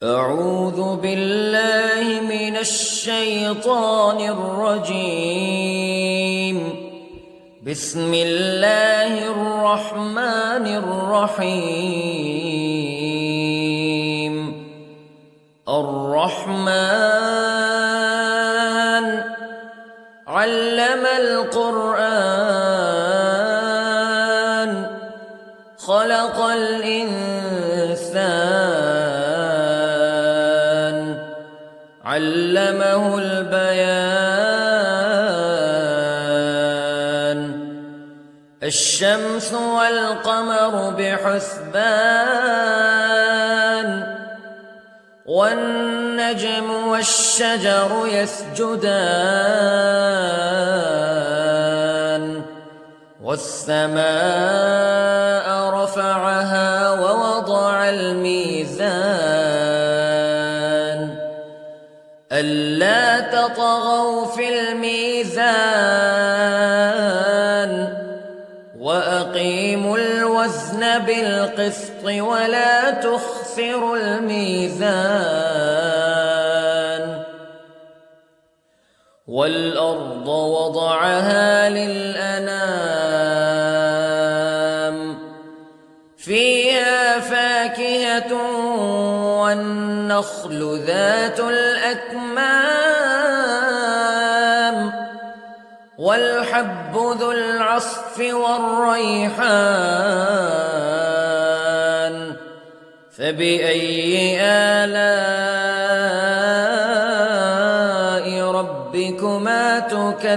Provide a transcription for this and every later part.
أعوذ بالله من الشيطان الرجيم. بسم الله الرحمن الرحيم. الرحمن علم القرآن خلق الإنسان علمه البيان. الشمس والقمر بحسبان والنجم والشجر يسجدان والسماء رفعها ووضع الميزان ألا تطغوا في الميزان وأقيموا الوزن بالقسط ولا تخسروا الميزان. والأرض وضعها للأنام فيها فاكهة والنخل ذات الأكمام والحب ذو العصف والريحان فبأي آلاء ربكما تكذبان.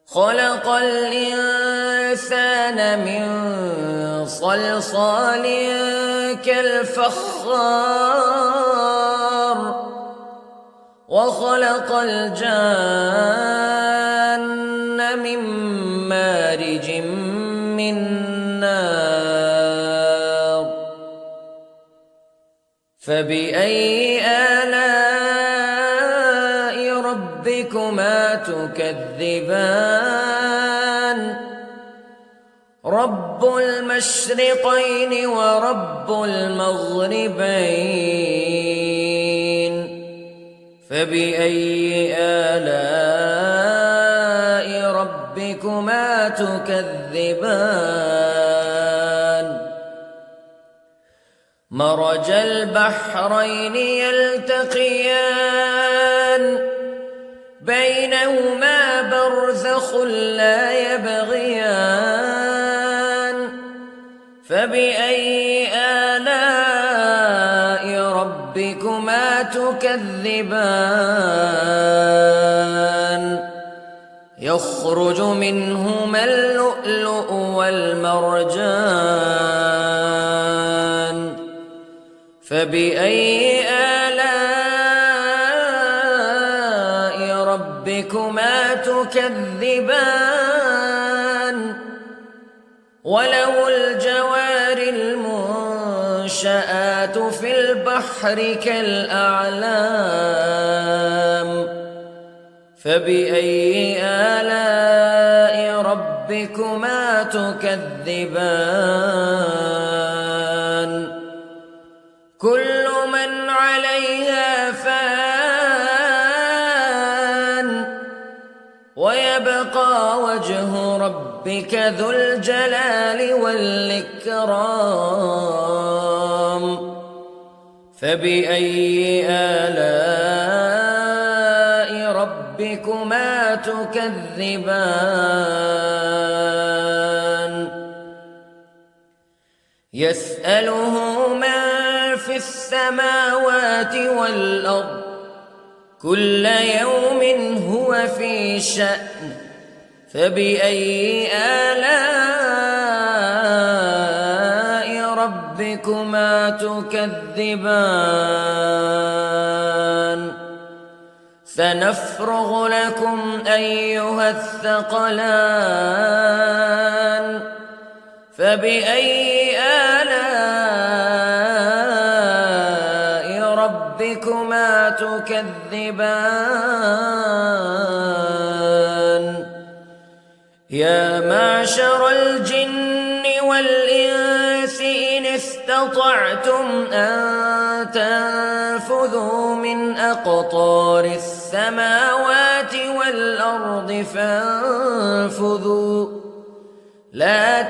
خلق الإنسان من صلصال كالفخار وخلق الجان من مارج من نار فبأي آلاء ربكما تكذبان. رب المشرقين ورب المغربين فبأي آلاء ربكما تكذبان. مرج البحرين يلتقيان بينهما برزخ لا يبغيان فبأي آلاء ربكما تكذبان. يخرج منهما اللؤلؤ والمرجان فبأي آلاء ربكما تكذبان. وله الجوار المنشآت في البحر كالأعلام فبأي آلاء ربكما تكذبان. كل من عليها فان ويبقى وجه ربك ذو الجلال والإكرام فبأي آلاء ربكما تكذبان. يسأله من في السماوات والأرض كل يوم هو في شأن فبأي آلاء ربكما تكذبان. سنفرغ لكم أيها الثقلان فبأي آلاء ربكما تكذبان. يا معشر الجن والإنس شيء استطعتم أن تنفذوا من أقطار السماوات والأرض فانفذوا لا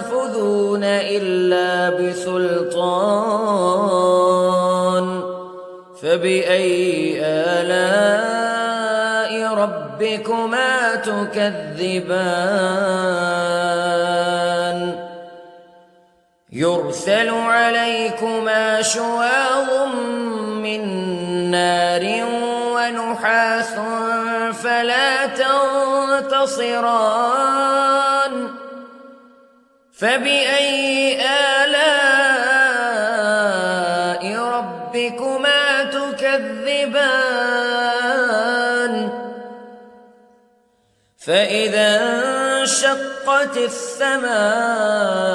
تنفذون إلا بسلطان فبأي آلاء ربكما تكذبان يرسل عليكما شواظ من نار ونحاس فلا تنتصران فبأي آلاء ربكما تكذبان فإذا انشقت السماء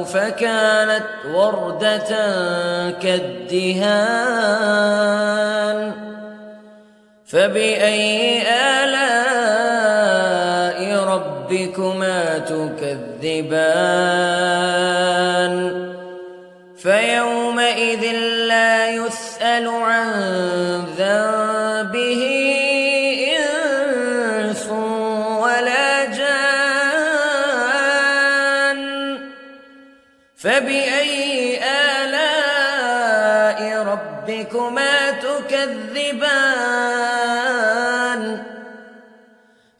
فكانت وردة كالدهان فبأي آلاء ربكما تكذبان فيومئذ لا يسأل عن ذنبه إنس ولا جان فبأي آلاء ربكما تكذبان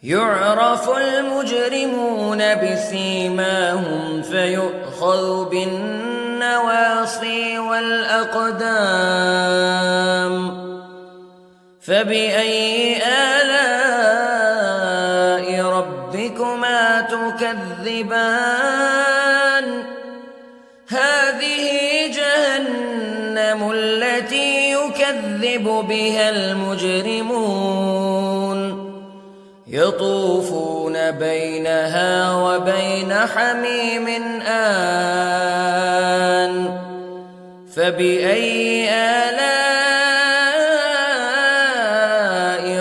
يعرف المجرمون بسيماهم فيؤخذ بالنواصي والأقدام فبأي آلاء ربكما تكذبان هذه جهنم التي يكذب بها المجرمون يطوفون بينها وبين حميم آن فبأي آلاء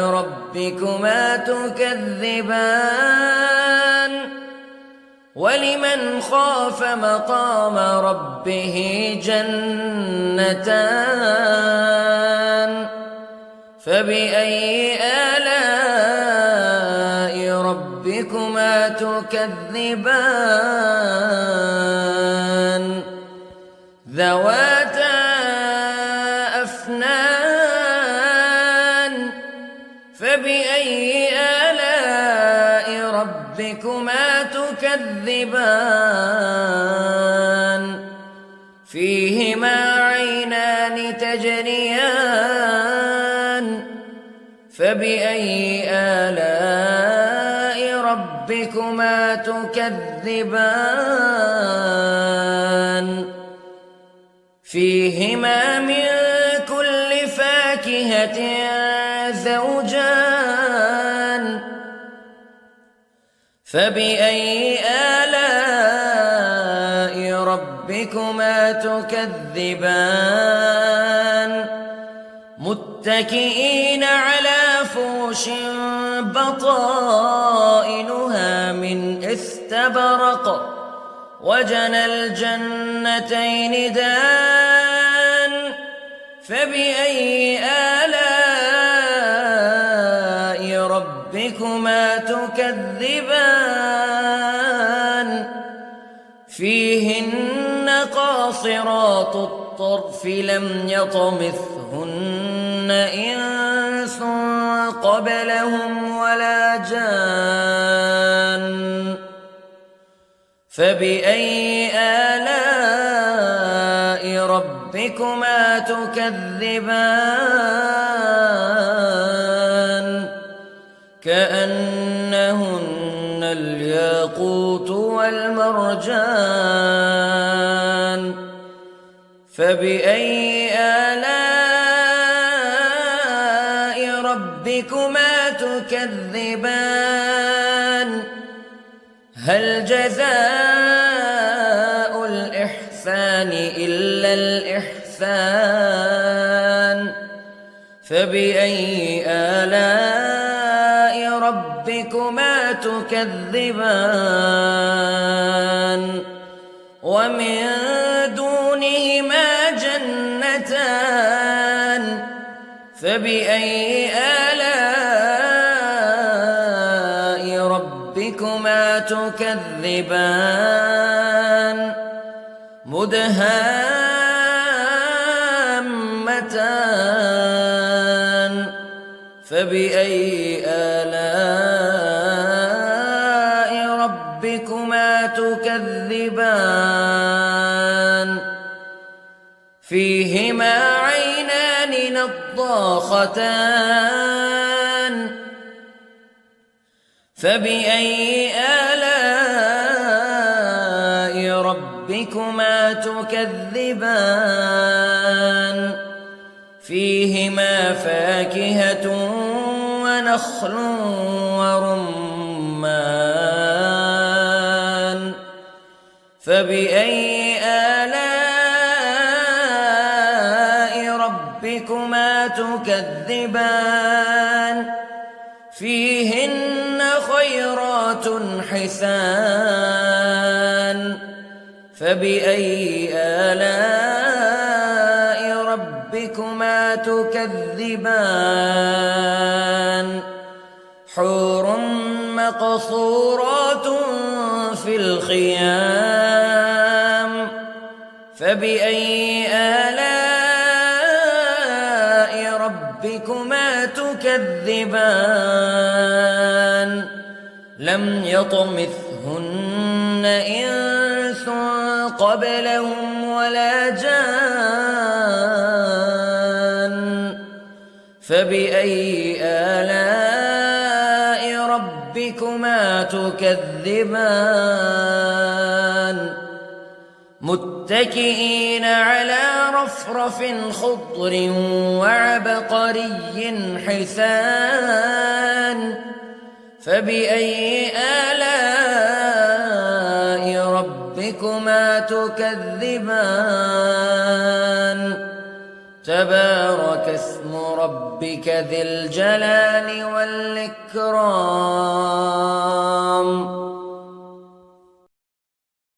ربكما تكذبان ولمن خاف مقام ربه جنتان فبأي آلاء ربكما تكذبان ذواتا أفنان فبأي آلاء ربكما تكذبان فيهما عينان تجريان فبأي آلاء ربكما تكذبان فيهما من كل فاكهة زوجان فبأي آلاء ربكما تكذبان متكئين على فرش بطائنها من استبرق وجنى الجنتين دان فبأي آلاء ربكما تكذبان فيهن قاصرات الطرف لم يطمثهن إنس قبلهم ولا جان فبأي آلاء ربكما تكذبان كأنهن الياقوت والمرجان فبأي آلاء ربكما تكذبان هل جزاء الإحسان إلا الإحسان فبأي آلاء ربكما تكذبان ومن دونهما جنتان فبأي آلاء ربكما تكذبان مدهامتان فبأي آلاء ربكما تكذبان فيهما عينان نضاختان فبأي آلاء ربكما تكذبان فيهما فاكهة ونخل ورمان فبأي آلاء ربكما تكذبان فيهن خيرات حسان فبأي آلاء ربكما تكذبان حور مقصورات في الخيام فبأي آلاء ربكما تكذبان لم يطمثهن إنس قبلهم ولا جان فبأي آلاء ربكما تكذبان متكئين على رفرف خضر وعبقري حسان فبأي آلاء ربكما تكذبان تبارك اسم ربك ذي الجلال والإكرام